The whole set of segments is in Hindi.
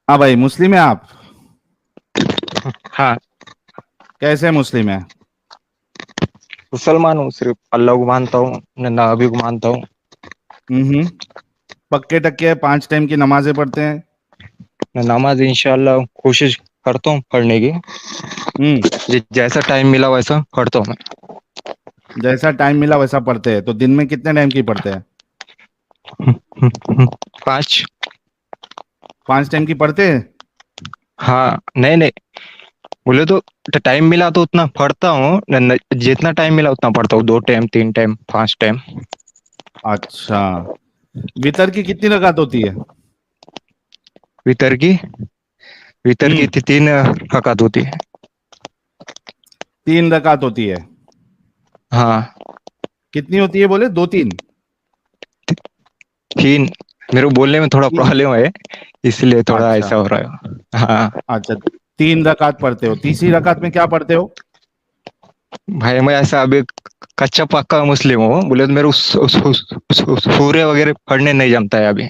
हाँ भाई, मुस्लिम है आप? हाँ। कैसे मुस्लिम है? मुसलमान हूँ, सिर्फ अल्लाह को मानता हूँ, नबी को मानता हूँ। हम्म। पक्के टक्के 5 टाइम की नमाजें पढ़ते हैं? नमाज इंशाल्लाह कोशिश करता हूँ पढ़ने की। हम्म। जैसा टाइम मिला वैसा पढ़ता हूँ मैं। जैसा टाइम मिला वैसा पढ़ते हैं, तो दिन में कितने टाइम की पढ़ते हैं? 5। 5 टाइम की पढ़ते हैं? हाँ, नहीं नहीं, बोले तो टाइम मिला तो उतना पढ़ता हूँ, जितना टाइम मिला उतना पढ़ता हूँ, 2 टाइम 3 टाइम 5 टाइम। अच्छा। वितर की कितनी रकात होती है? वितर की वितर की हम्म। 3 रकात होती है। 3 रकात होती है? हाँ। कितनी होती है बोले, 2 3? 3। मेरे को बोलने में थोड़ा 3। प्रॉब्लम है, इसलिए थोड़ा अच्छा। ऐसा हो रहा है। हाँ। अच्छा, 3 रकात पढ़ते हो, तीसरी रकात में क्या पढ़ते हो? भाई मैं ऐसा अभी कच्चा पक्का मुस्लिम हूँ, बोले तो मेरे को सूर्य वगैरह पढ़ने नहीं जमता है अभी।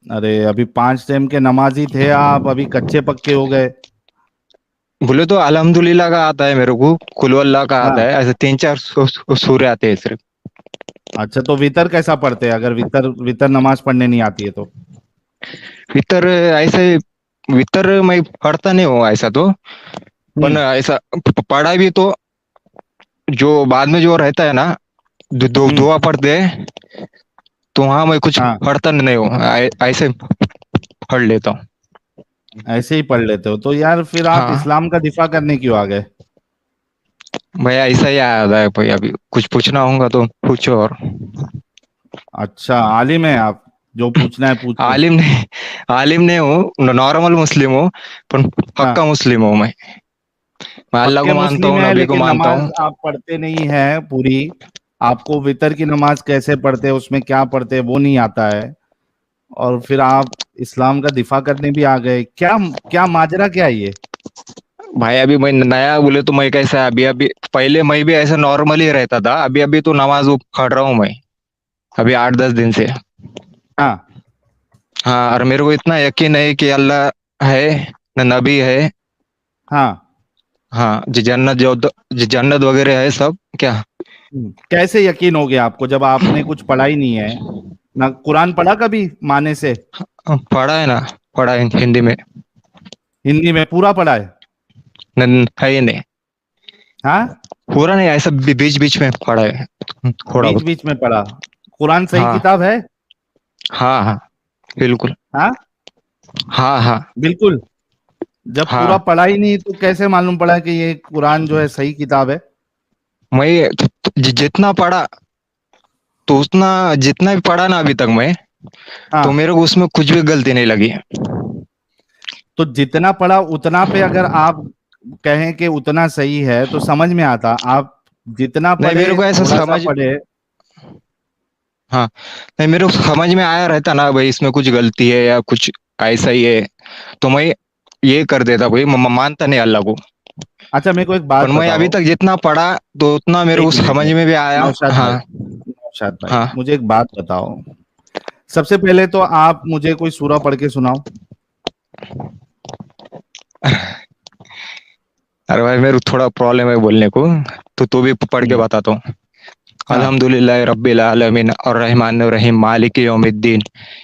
अरे, अभी 5 टाइम के नमाजी थे आप, अभी कच्चे पक्के हो गए? बोले तो अल्हम्दुलिल्लाह का आता है मेरे को, कुल अल्लाह का आता हाँ। है, ऐसे 3 4 सूर्य आते हैं सिर्फ। अच्छा, तो वितर कैसा पढ़ते हैं, अगर वितर वितर नमाज पढ़ने नहीं आती है तो? वितर ऐसे वितर मैं पढ़ता नहीं हूँ ऐसा तो, पर हम्म। ऐसा पढ़ा भी तो, जो बाद में जो रहता है ना, हम्म। दुआ पढ़ते हैं, तो वहां मैं कुछ हाँ, पढ़ता नहीं हूँ, ऐसे पढ़ लेता हूँ। ऐसे ही पढ़ लेते हो तो यार, फिर आप हाँ। इस्लाम का दिफा करने क्यों आ गए? भैया ऐसा ही आया है भाई, अभी कुछ पूछना होगा तो पूछो। और अच्छा, आलिम है आप, जो पूछना है पूछो। आलिम नहीं, आलिम नहीं हूँ, नॉर्मल मुस्लिम हूँ, पर हाँ। पक्का मुस्लिम हूँ मैं अल्लाह पक्के को मानता मुस्लिम हूँ, है, नबी को लेकिन मानता नमाज हूँ। आप पढ़ते नहीं है पूरी। आपको वितर की नमाज कैसे पढ़ते हैं, उसमें क्या पढ़ते हैं वो नहीं आता है। और फिर आप इस्लाम का दिफा करने भी आ गए, क्या? क्या माजरा क्या है ये? भाई अभी मैं नया, बोले तो मैं कैसा अभी अभी, पहले मैं भी ऐसा नॉर्मल ही रहता था, अभी अभी तो नमाज वो पढ़ रहा हूँ मैं, अभी 8 10 दिन से। हाँ। हाँ, और मेरे को इतना यकीन है कि अल्लाह है, न नबी है। हाँ। हाँ, जो जन्नत वगैरह है सब क्या। कैसे यकीन हो गया आपको, जब आपने कुछ पढ़ा ही नहीं है? ना कुरान पढ़ा कभी माने से? पढ़ा है ना, पढ़ा है हिंदी में। हिंदी में पूरा पढ़ा है? है ही नहीं, हाँ। पूरा नहीं, ऐसा बीच बीच में पढ़ा है, थोड़ा बीच बहुत। बीच में पढ़ा? कुरान सही हाँ किताब है? हाँ हाँ, बिल्कुल। हाँ। हाँ हाँ। बिल्कुल। जब पूरा हाँ, पढ़ा ही नहीं तो कैसे मालूम पड़ा कि ये कुरान जो है सही किताब है? मैं जितना पढ़ा, तो उतना, जितना भी पढ़ा ना अभी तक मैं, तो हाँ। मेरे को उसमें कुछ भी गलती नहीं लगी। तो जितना पढ़ा उतना पे अगर आप कहें कि उतना सही है तो समझ में आता। आप जितना नहीं, मेरे पढ़े, को ऐसा थोड़ा सा समझ, पढ़े। हाँ, नहीं मेरे को समझ में आया रहता ना भाई, इसमें कुछ गलती है या कुछ ऐसा ही है, तो मैं ये कर देता भाई, मानता नहीं अल्लाह को। अच्छा, मेरे को एक पर बात मैं अभी बताओ। तक जितना पढ़ा, तो उतना मेरे को एक मिनट, समझ में भी आया। नौशाद भाई, हाँ। नौशाद भाई, हाँ। मुझे एक बात बताओ। सबसे पहले तो आप मुझे कोई सूरा पढ़ के सुनाओ। अरे भाई, मेरे को थोड़ा प्रॉब्लम है बोलने को, तो भी पढ़ के हम्म। बताता हूँ। हाँ। अल्हम्दुलिल्लाह रब्बिल आलमीन अर्रहमानिर रहीम मालिकि यौमिद्दीन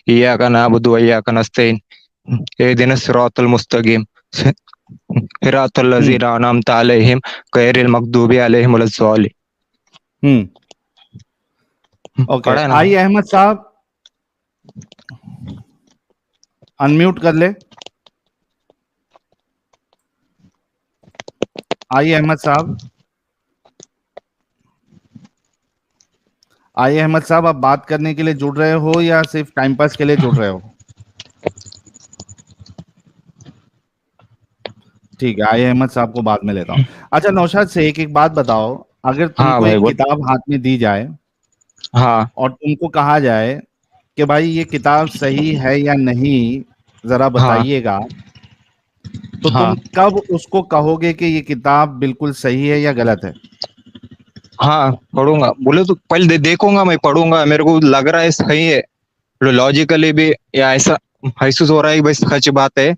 इय्याका नअबुदु व इय्याका नस्तईन इहदिनस सिरातल मुस्तकीम सिरातल हम्म। लज़ीना अनअमता अलैहिम गैरिल मग़दूबि अलैहिम वलज़्ज़ालिमीन। हम्म। ओके, पढ़ा है ना। आई अहमद साहब, अनम्यूट कर ले। आई अहमद साहब, आई अहमद साहब, आप बात करने के लिए जुड़ रहे हो या सिर्फ टाइम पास के लिए जुड़ रहे हो? ठीक है, आई अहमद साहब को बाद में लेता हूँ। अच्छा, नौशाद से एक एक बात बताओ। अगर हाँ तुमको भाई एक बोल। किताब हाथ में दी जाए हाँ। और तुमको कहा जाए कि भाई ये किताब सही है या नहीं, जरा हाँ। बताइएगा, तो तुम हाँ। कब उसको कहोगे कि ये किताब बिल्कुल सही है या गलत है? हाँ, पढ़ूंगा, बोले तो पहले देखूंगा, मैं पढ़ूंगा, मेरे को लग रहा है सही है, लॉजिकली भी, या ऐसा महसूस हो रहा है कि भाई सच बात है,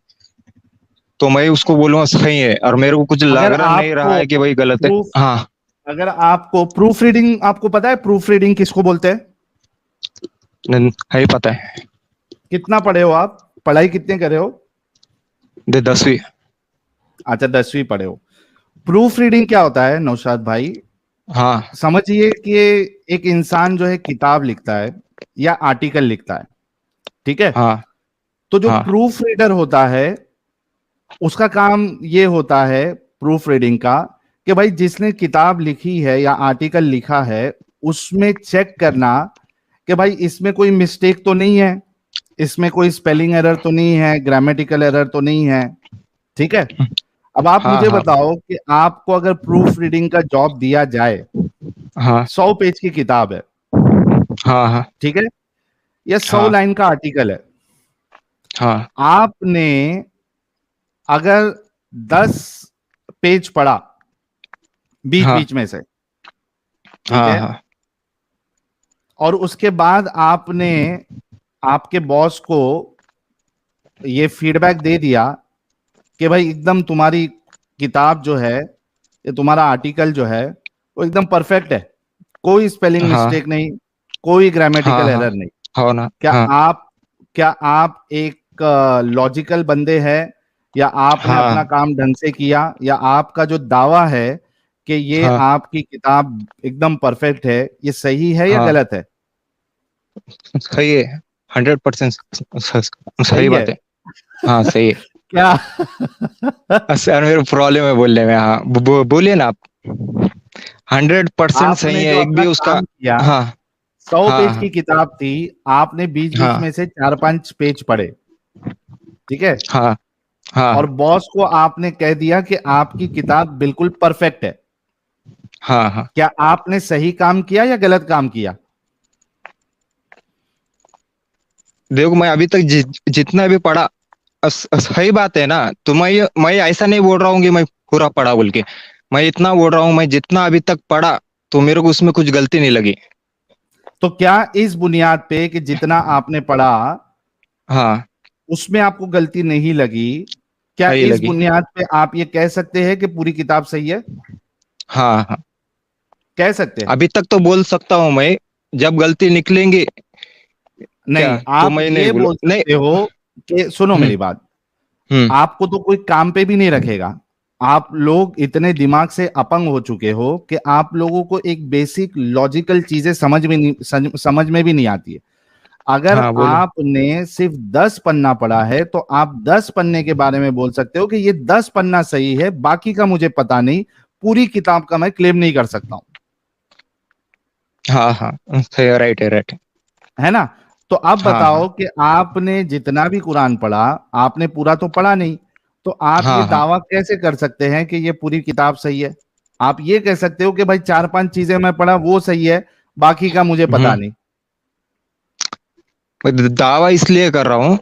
तो मैं उसको बोलूंगा सही है, और मेरे को कुछ अगर लग रहा नहीं रहा आपको है कि भाई गलत है। प्रूफ हाँ। अगर आपको प्रूफ रीडिंग, आपको पता है प्रूफ रीडिंग किसको बोलते हैं? है ही पता है। कितना पढ़े हो आप? पढ़ाई कितने करे हो? 10वीं। अच्छा, 10वीं पढ़े हो। प्रूफ रीडिंग क्या होता है नौशाद भाई? हाँ समझिए कि एक इंसान जो है किताब लिखता है या आर्टिकल लिखता है, ठीक है? हाँ तो जो हाँ प्रूफ रीडर होता है उसका काम ये होता है, प्रूफ रीडिंग का, कि भाई जिसने किताब लिखी है या आर्टिकल लिखा है उसमें चेक करना कि भाई इसमें कोई मिस्टेक तो नहीं है, इसमें कोई स्पेलिंग एरर तो नहीं है, ग्रामेटिकल एरर तो नहीं है, ठीक है? अब आप हाँ मुझे हाँ बताओ कि आपको अगर प्रूफ रीडिंग का जॉब दिया जाए, हाँ 100 पेज की किताब है, हाँ हाँ ठीक है, या 100 लाइन हाँ का आर्टिकल है, हाँ आपने अगर 10 पेज पढ़ा बीच हाँ बीच में से, ठीक हाँ है, हाँ और उसके बाद आपने आपके बॉस को ये फीडबैक दे दिया कि भाई एकदम तुम्हारी किताब जो है, ये तुम्हारा आर्टिकल जो है वो एकदम परफेक्ट है, कोई स्पेलिंग हाँ मिस्टेक नहीं, कोई ग्रामेटिकल हाँ हाँ एरर नहीं। हो ना। क्या हाँ आप क्या आप एक लॉजिकल बंदे हैं, या आपने अपना हाँ काम ढंग से किया, या आपका जो दावा है कि ये हाँ आपकी किताब एकदम परफेक्ट है, ये सही है या हाँ गलत है? सही है। 100% सही सही है। बात है। हाँ सही है। क्या? सर मेरे प्रॉब्लम है बोलने में। हाँ बोलिए ना आप। 100% सही आपने है, जो एक अपना भी उसका। काम किया, हाँ 100 पेज की हाँ किताब थी, आपने बीच बीच हाँ में से 4-5 पेज पढ़े, ठीक है, हाँ और हाँ बॉस को आपने कह दिया कि आपकी किताब बिल्कुल परफेक्ट है। हाँ हाँ। क्या आपने सही काम किया या गलत काम किया? देखो मैं अभी तक जितना भी पढ़ा, सही बात है ना। तो मैं ऐसा नहीं बोल रहा हूँ कि मैं पूरा पढ़ा बोल के। मैं इतना बोल रहा हूँ, मैं जितना अभी तक पढ़ा तो मेरे को उसमें कुछ गलती नहीं लगी। तो क्या इस बुनियाद पे कि जितना आपने पढ़ा हाँ उसमें आपको गलती नहीं लगी, क्या सही इस लगी। बुनियाद पे आप ये कह सकते हैं कि पूरी किताब सही है? हाँ हाँ। कह सकते हैं? अभी तक तो बोल सकता हूँ मैं। जब गलती निकलेंगी क्या, नहीं, तो आप मैं नहीं ये बोलू बोल नहीं। सकते हो कि सुनो हम्म मेरी बात, हम्म आपको तो कोई काम पे भी नहीं रखेगा। आप लोग इतने दिमाग से अपंग हो चुके हो कि आप लोगों को एक बेसिक लॉजिकल चीजें समझ में भी नहीं आती है। अगर हाँ बोलो। आपने सिर्फ 10 पन्ना पढ़ा है तो आप 10 पन्ने के बारे में बोल सकते हो कि ये 10 पन्ना सही है, बाकी का मुझे पता नहीं, पूरी किताब का मैं क्लेम नहीं कर सकता हूं। हाँ हाँ सही है, राइट है, राइट है। है ना? तो अब हाँ बताओ हाँ कि आपने जितना भी कुरान पढ़ा, आपने पूरा तो पढ़ा नहीं, तो आप ये हाँ हाँ। दावा कैसे कर सकते हैं कि ये पूरी किताब सही है? आप ये कह सकते हो कि भाई 4-5 चीजें मैं पढ़ा वो सही है, बाकी का मुझे पता हम्म नहीं। मैं दावा इसलिए कर रहा हूँ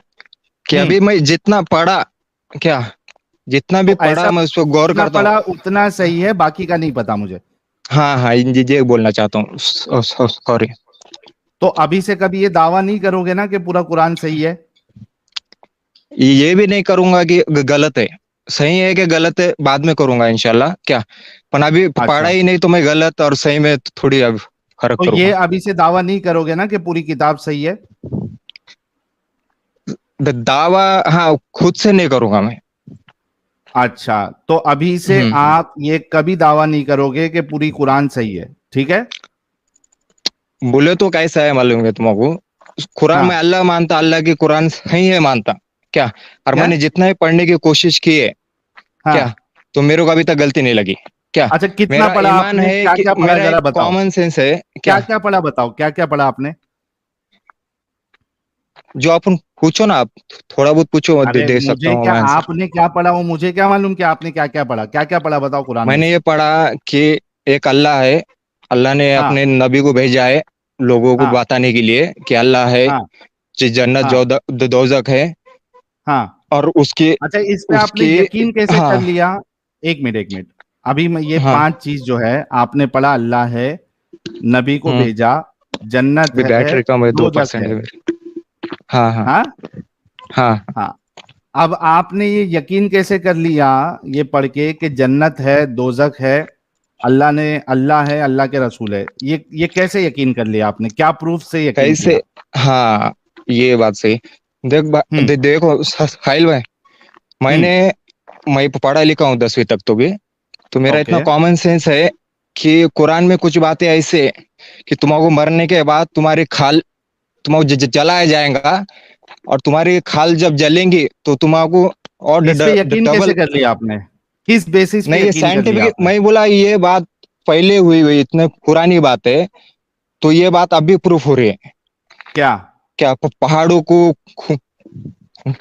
कि हम्म। अभी मैं जितना पढ़ा, क्या, जितना भी तो ऐसा पढ़ा मैं उस पर गौर जितना करता हूँ। पढ़ा उतना सही है, बाकी का नहीं पता मुझे। हाँ हाँ ये बोलना चाहता हूँ, सॉरी। तो अभी से कभी ये दावा नहीं करोगे ना कि पूरा कुरान सही है? ये भी नहीं करूंगा कि गलत है। सही है कि गलत है बाद में करूंगा इंशाल्लाह, क्या। पर अभी पढ़ा अच्छा, ही नहीं तो मैं गलत और सही में थोड़ी अब फर्क तो ये करूंगा। अभी से दावा नहीं करोगे ना कि पूरी किताब सही है? दावा, हाँ खुद से नहीं करूंगा मैं। अच्छा, तो अभी से हम्म। आप ये कभी दावा नहीं करोगे कि पूरी कुरान सही है, ठीक है? बोले तो कैसा है मालूम है तुमको। कुरान में हाँ। अल्लाह मानता, अल्लाह की कुरान सही है मानता, क्या। और क्या? मैंने जितना भी पढ़ने की कोशिश की है, क्या, हाँ। तो मेरे को अभी तक गलती नहीं लगी, क्या। अच्छा, कितना मेरा पढ़ा ईमान आपने, है क्या कि क्या पढ़ा, मेरा जरा एक बताओ। कॉमन सेंस है, क्या क्या। क्या पढ़ा बताओ, क्या क्या पढ़ा आपने? जो अपन पूछो ना आप, थोड़ा बहुत पूछो, मैं अरे दे सकता मुझे हूँ क्या, मैं आंसर। आपने क्या पढ़ा वो मुझे क्या मालूम कि आपने क्या क्या पढ़ा? क्या क्या पढ़ा बताओ कुरान में मैंने से। ये पढ़ा कि एक अल्लाह है। अल्लाह ने हाँ। अपने नबी को भेजा है लोगों को हाँ। बताने के लिए कि अल्लाह है, हाँ। जो जन्नत हाँ। दोजख है। हाँ। और उसके अच्छा, इस पे आपने उसके यकीन कैसे कर हाँ लिया? एक मिनट, एक मिनट। अभी मैं ये हाँ 5 चीज जो है आपने पढ़ा, अल्लाह है, नबी को हम्म। भेजा, जन्नत अभी है, बैटरी कम है, दो दोजख परसेंट है। है मेरी। हाँ हाँ हाँ। हाँ हाँ। अब आपने ये यकीन कैसे कर लिया ये पढ़ के कि जन्नत है, दोजख है, अल्लाह है, अल्लाह के रसूल है? ये कैसे यकीन कर लिया आपने? क्या प्रूफ से यकीन कैसे? किया? हाँ, ये बात सही। हम्म। देखो साहिल भाई, हम्म। मैंने मैं पढ़ा लिखा हूँ 10वीं तक तो भी। तो मेरा ओके। इतना कॉमन सेंस है कि कुरान में कुछ बातें ऐसे कि तुम्हारे मरने के बाद तुम्हारी खाल तुम्हारा जलाया जाएगा, और तुम्हारी खाल जब जलेंगी तो तुम्हारा और इस पे यकीन कैसे डबल। कर लिया आपने? किस बेसिस पे नहीं, ये यकीन कर लिया साइंटिफिक, आपने? मैं बोला ये बात पहले हुई हुई इतने पुरानी बात है, तो ये बात अभी प्रूफ हो रही है। क्या? क्या पहाड़ों को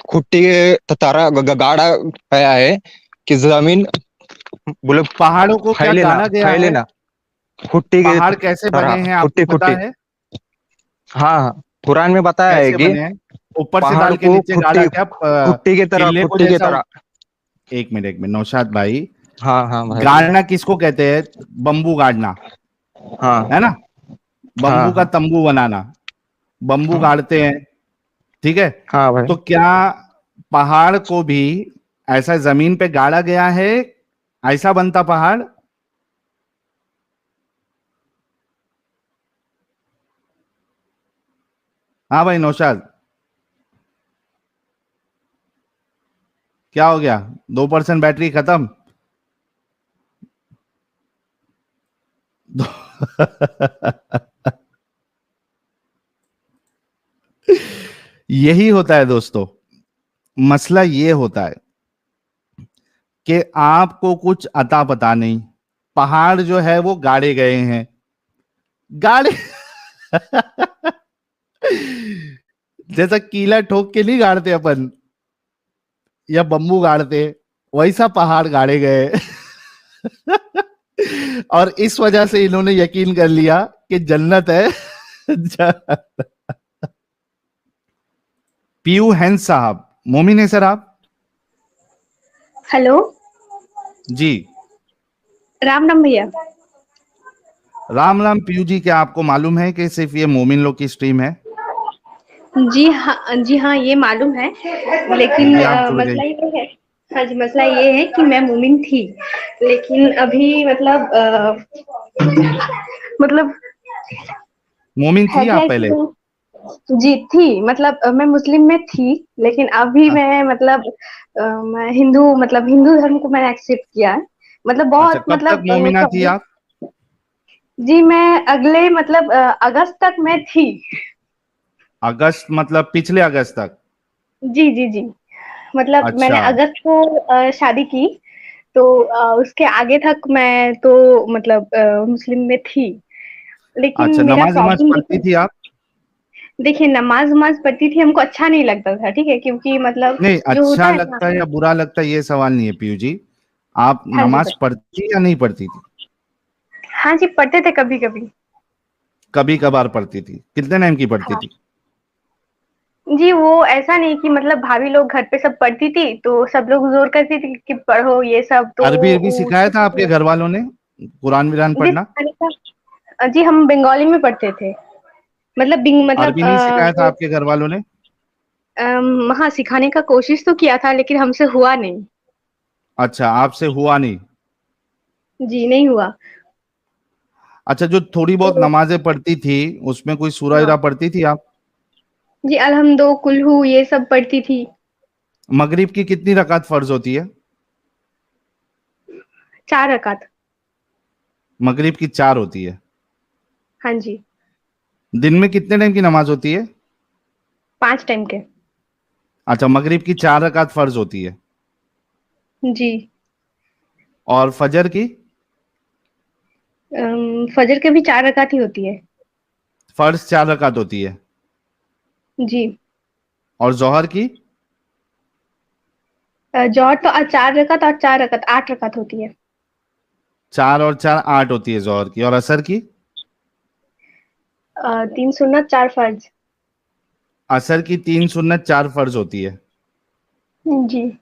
खुट्टी के तरह गाड़ा गया है कि जमीन, बोले पहाड़ों को क्या फैले ना, गाड़ा गया फैले है? ना, खुट्टी की पहाड़ कैसे बने तरह, हैं खुट्टी आपको पता खुट्टी। है? हाँ हाँ, कुरान में बताया है कैसे कि बने हैं? ऊपर से पहाड़ डाल के को नीचे गाड़ा खुट्टी, क्या खुट्टी की तरह, किले को खुट्टी की जैसा? तरह। एक मिनट नौशाद भाई, हाँ हाँ भाई। गाड़ना किसको कहते हैं? बम्बू गाड़ना, है हाँ ना? हाँ बम्बू का हाँ तंबू बनाना, बम्बू हाँ गाड़ते हैं, ठीक है? हाँ भाई। तो क्या पहाड़ को भी ऐसा जमीन पे गाड़ा गया है? ऐसा बनता पहाड़? हाँ भाई नौशाद, क्या हो गया? 2% बैटरी खत्म? यही होता है दोस्तों, मसला ये होता है कि आपको कुछ अता पता नहीं। पहाड़ जो है वो गाड़े गए हैं, गाड़े जैसा कीला ठोक के नहीं गाड़ते अपन, या बम्बू गाड़ते, वैसा पहाड़ गाड़े गए। और इस वजह से इन्होंने यकीन कर लिया कि जन्नत है। पीयू हैंस साहब, मोमिन है सर आप? हेलो। जी। राम राम भैया। राम राम पीयू जी, क्या आपको मालूम है कि सिर्फ ये मोमिन लोग की स्ट्रीम है? जी हाँ, ये मालूम है, लेकिन चलिए आप जुड़ गए। मसला ये है। हाँ जी, मसला ये है कि मैं मोमिन थी, लेकिन अभी मतलब मोमिन है थी क्या आप कि पहले? जी थी, मतलब मैं मुस्लिम में थी, लेकिन अभी अ- मैं मैं हिंदू, मतलब हिंदू धर्म को मैंने एक्सेप्ट किया है। मतलब अच्छा, बहुत कब तक मोमिना थी आप? जी मैं अगले अगस्त तक मैं थी। अगस्त मतलब पिछले अगस्त तक? जी जी जी, मतलब मैंने अच्छा। अगस्त को शादी की, तो उसके आगे तक मैं तो मुस्लिम में थी, लेकिन अच्छा, मेरा नमाज वमाज प्रॉब्लम पढ़ती थी आप? देखिए, नमाज वमाज पढ़ती थी, हमको अच्छा नहीं लगता था, ठीक है, क्योंकि मतलब नहीं, जो होता अच्छा है ना। लगता है या बुरा लगता है ये सवाल नहीं है पीयू जी। आप हाँ जी नमाज सर। पढ़ती या नहीं पढ़ती थी? हाँ जी, पढ़ते थे कभी कभी। कभी कभार पढ़ती थी? कितने टाइम की पढ़ती हाँ थी? जी, वो ऐसा नहीं कि मतलब भाभी लोग घर पे सब पढ़ती थी तो सब लोग जोर करती थी कि पढ़ो ये सब, तो अरबी अरबी सिखाया था आपके घर वालों ने कुरान विरान जी पढ़ना? सिखाने का। जी हम बंगाली में पढ़ते थे, मतलब अरबी नहीं सिखाया था आपके घर वालों ने? हाँ, सिखाने का कोशिश तो किया था, लेकिन हमसे हुआ नहीं। अच्छा, आपसे हुआ नहीं? जी नहीं हुआ। अच्छा, जो थोड़ी बहुत तो नमाजें पढ़ती थी उसमें कोई सूरह हाँ इरा पढ़ती थी आप? जी, अलहम्दो कुल्हू ये सब पढ़ती थी। मगरिब की कितनी रकात फर्ज होती है? 4 रकात। मगरिब की 4 होती है। हाँ जी। दिन में कितने टाइम की नमाज होती है? 5 टाइम के। अच्छा, मगरिब की 4 रकात फर्ज होती है। जी। और फजर की? फजर के भी 4 रकात ही होती है। फर्ज 4 रकात होती है। जी। और जोहर की? जौहर तो 4 रकात और 4 रकात 8 रकात होती है। 4 और 4 8 होती है जोहर की। और असर की? 3 सुन्नत 4 फर्ज। असर की 3 सुन्नत 4 फर्ज होती है। जी।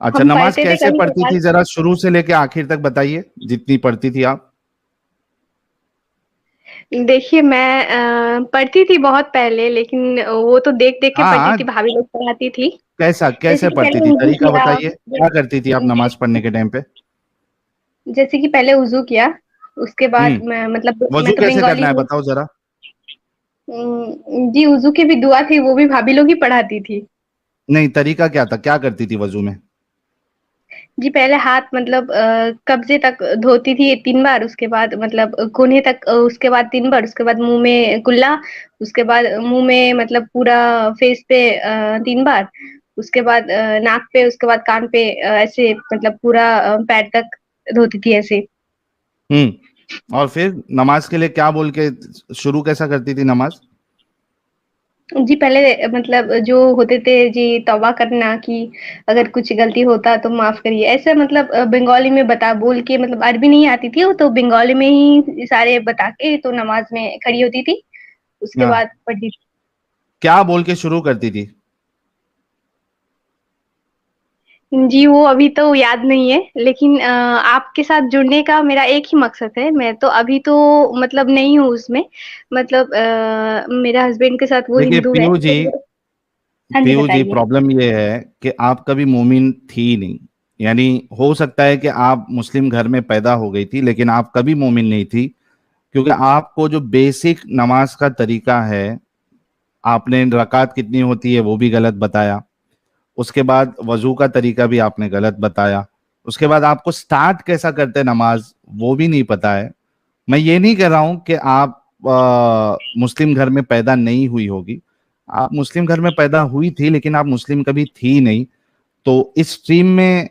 अच्छा, हम नमाज पढ़ते थे कैसे कभी पढ़ती कभार। थी जरा शुरू से लेके आखिर तक बताइए, जितनी पढ़ती थी आप। देखिए, मैं पढ़ती थी बहुत पहले, लेकिन वो तो देख देख के पढ़ती हाँ, थी, भाभी लोग पढ़ाती थी। कैसा जैसे कैसे कि पढ़ती पहले थी, वुजू तरीका किया, बताइए, क्या करती थी आप नमाज पढ़ने के टाइम पे? जैसे कि पहले वुजू किया, उसके बाद मतलब मैं वजू तो कैसे बंगाली करना है हूँ। बताओ जरा। जी, वुजू की भी दुआ थी, वो भी भाभी लोग ही पढ़ाती थी। नहीं, तरीका क्या था, क्या करती थी वजू में? जी, पहले हाथ मतलब कब्जे तक धोती थी 3 बार, उसके बाद मतलब कोहनी तक, उसके बाद 3 बार, उसके बाद मुँह में कुल्ला, उसके बाद मुँह में मतलब पूरा फेस पे 3 बार, उसके बाद नाक पे, उसके बाद कान पे, ऐसे मतलब पूरा पैर तक धोती थी ऐसे। और फिर नमाज के लिए क्या बोल के शुरू कैसा करती थी नमाज? जी, पहले मतलब जो होते थे जी तौबा करना कि अगर कुछ गलती होता तो माफ़ करिए। ऐसे मतलब बंगाली में बता बोल के, मतलब अरबी नहीं आती थी, वो तो बंगाली में ही सारे बता के तो नमाज़ में खड़ी होती थी। उसके हाँ, बाद पढ़ती थी। क्या बोल के शुरू करती थी? जी, वो अभी तो याद नहीं है, लेकिन आपके साथ जुड़ने का मेरा एक ही मकसद है। मैं तो अभी तो मतलब नहीं हूँ उसमें, मतलब मेरे हस्बैंड के साथ वो देखिए हिंदू है। पीयू जी, तो हाँ जी, पीयू जी, बताइए। प्रॉब्लम ये है कि आप कभी मोमिन थी नहीं। यानी हो सकता है कि आप मुस्लिम घर में पैदा हो गई थी, लेकिन आप कभी मोमिन नहीं थी, क्योंकि आपको जो बेसिक नमाज का तरीका है, आपने रकात कितनी होती है वो भी गलत बताया। उसके बाद वजू का तरीका भी आपने गलत बताया। उसके बाद आपको स्टार्ट कैसा करते हैं नमाज वो भी नहीं पता है। मैं ये नहीं कह रहा हूं कि आप मुस्लिम घर में पैदा नहीं हुई होगी। आप मुस्लिम घर में पैदा हुई थी, लेकिन आप मुस्लिम कभी थी नहीं। तो इस स्ट्रीम में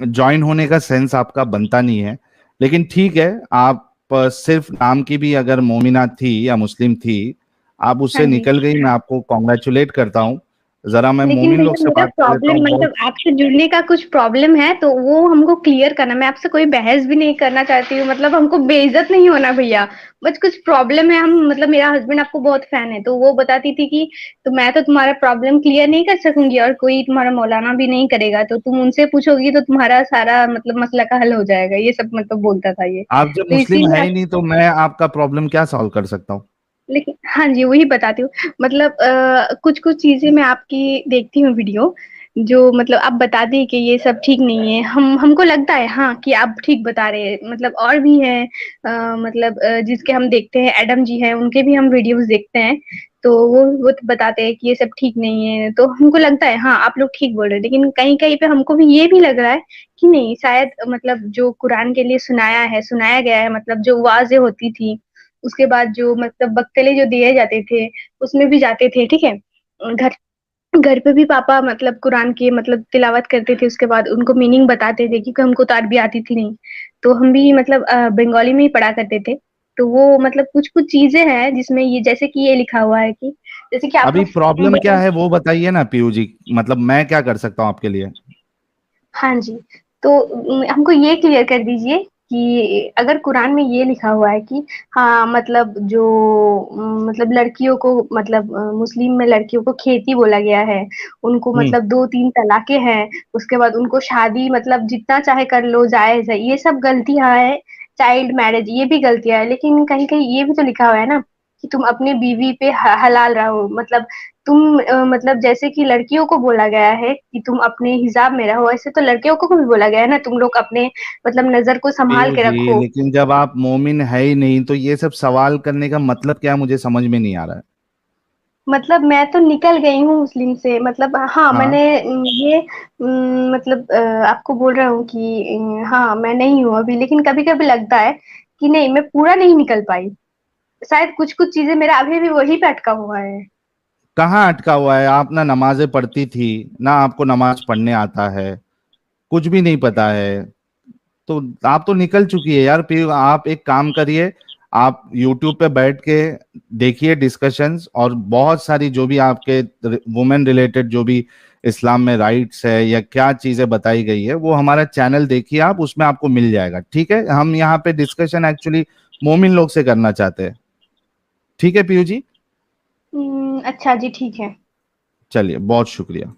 ज्वाइन होने का सेंस आपका बनता नहीं है। लेकिन ठीक है, आप सिर्फ नाम की भी अगर मोमिना थी या मुस्लिम थी, आप हाँ उससे जी। निकल गई, मैं आपको कॉन्ग्रेचुलेट करता हूँ। जरा मैं लेकिन मोमिन लोग भैया से मेरा बात कर लेता प्रॉब्लम हूँ बहुत। मतलब आपसे जुड़ने का कुछ प्रॉब्लम है तो वो हमको क्लियर करना। मैं आपसे कोई बहस भी नहीं करना चाहती हूँ, मतलब हमको बेइज्जत नहीं होना भैया। बस कुछ प्रॉब्लम है, हम मतलब मेरा हस्बैंड आपको बहुत फैन है, तो वो बताती थी कि तो मैं तो तुम्हारा प्रॉब्लम क्लियर नहीं कर सकूंगी और कोई तुम्हारा मौलाना भी नहीं करेगा, तो तुम उनसे पूछोगी तो तुम्हारा सारा मतलब मसला का हल हो जाएगा, ये सब मतलब बोलता था ये। आप जब तो मुस्लिम है इसीलिए ही नहीं तो मैं आपका प्रॉब्लम क्या सॉल्व कर सकता हूँ? लेकिन हाँ जी, वही बताती हूँ। मतलब कुछ-कुछ चीज़ें मैं आपकी देखती हूँ वीडियो, जो मतलब आप बताते हैं कि ये सब ठीक नहीं है। हमको लगता है हाँ, कि आप ठीक बता रहे हैं। मतलब और भी हैं मतलब जिसके हम देखते हैं, एडम जी हैं, उनके भी हम वीडियोज़ देखते हैं। तो वो तो बताते हैं कि ये सब ठीक नहीं है। तो हमको लगता है हाँ, आप लोग ठीक बोल रहे हैं। लेकिन कहीं-कहीं पे हमको भी ये भी लग रहा है कि नहीं, शायद मतलब जो कुरान के लिए सुनाया गया है, मतलब जो वाज़ें होती थी, उसके बाद जो मतलब वक्तले जो दिए जाते थे, उसमें भी जाते थे, ठीक है? घर घर पे भी पापा मतलब कुरान की मतलब तिलावत करते थे, उसके बाद उनको मीनिंग बताते थे क्योंकि हमको तो अरबी आती थी नहीं। तो हम भी मतलब बंगाली में ही पढ़ा करते थे। तो वो मतलब कुछ-कुछ चीज़ें हैं जिसमें ये जैसे कि ये लिखा हुआ है कि जैसे कि आप अभी लोग प्रॉब्लम क्या है वो बताइए ना पीयू जी, मतलब मैं क्या कर सकता हूँ आपके लिए? हाँ जी, तो हमको ये क्लियर कर दीजिए कि अगर कुरान में ये लिखा हुआ है कि हाँ, मतलब जो मतलब लड़कियों को मतलब मुस्लिम में लड़कियों को खेती बोला गया है, उनको हम्म। मतलब 2-3 तलाक़ें हैं, उसके बाद उनको शादी मतलब जितना चाहे कर लो, जायज़ है, ये सब गलतियाँ हैं, चाइल्ड मैरिज ये भी गलतियाँ हैं, लेकिन कहीं-कहीं ये भी तो लिखा हुआ है ना कि तुम अपनी बीवी पे हलाल रहो, मतलब तुम मतलब जैसे कि लड़कियों को बोला गया है कि तुम अपने हिजाब में रहो, ऐसे तो लड़कियों को भी बोला गया है ना, तुम लोग अपने मतलब नज़र को सँभाल पीयू के जी, रखो। लेकिन जब आप मोमिन है ही नहीं तो ये सब सवाल करने का मतलब क्या, मुझे समझ में नहीं आ रहा है। मतलब मैं तो निकल गई हूँ मुस्लिम से, मतलब हाँ, हाँ, मैंने ये मतलब आपको बोल रहा हूँ कि हाँ, मैं नहीं हूँ अभी, लेकिन कभी-कभी लगता है कि नहीं, मैं पूरा नहीं निकल पाई। शायद कुछ-कुछ चीज़ें मेरा अभी भी वहीं पे अटका हुआ है। कहाँ अटका हुआ है? आप ना नमाजें पढ़ती थी, ना आपको नमाज पढ़ने आता है, कुछ भी नहीं पता है। तो आप तो निकल चुकी है यार। फिर आप एक काम करिए, आप YouTube पे बैठ के देखिए डिस्कशंस, और बहुत सारी जो भी आपके वुमेन रिलेटेड जो भी इस्लाम में राइट्स है या क्या चीजें बताई गई है, वो हमारा चैनल देखिए आप, उसमें आपको मिल जाएगा। ठीक है, हम यहाँ पे डिस्कशन एक्चुअली मोमिन लोग से करना चाहते हैं। ठीक है पीयू जी, अच्छा जी, ठीक है। चलिए, बहुत शुक्रिया।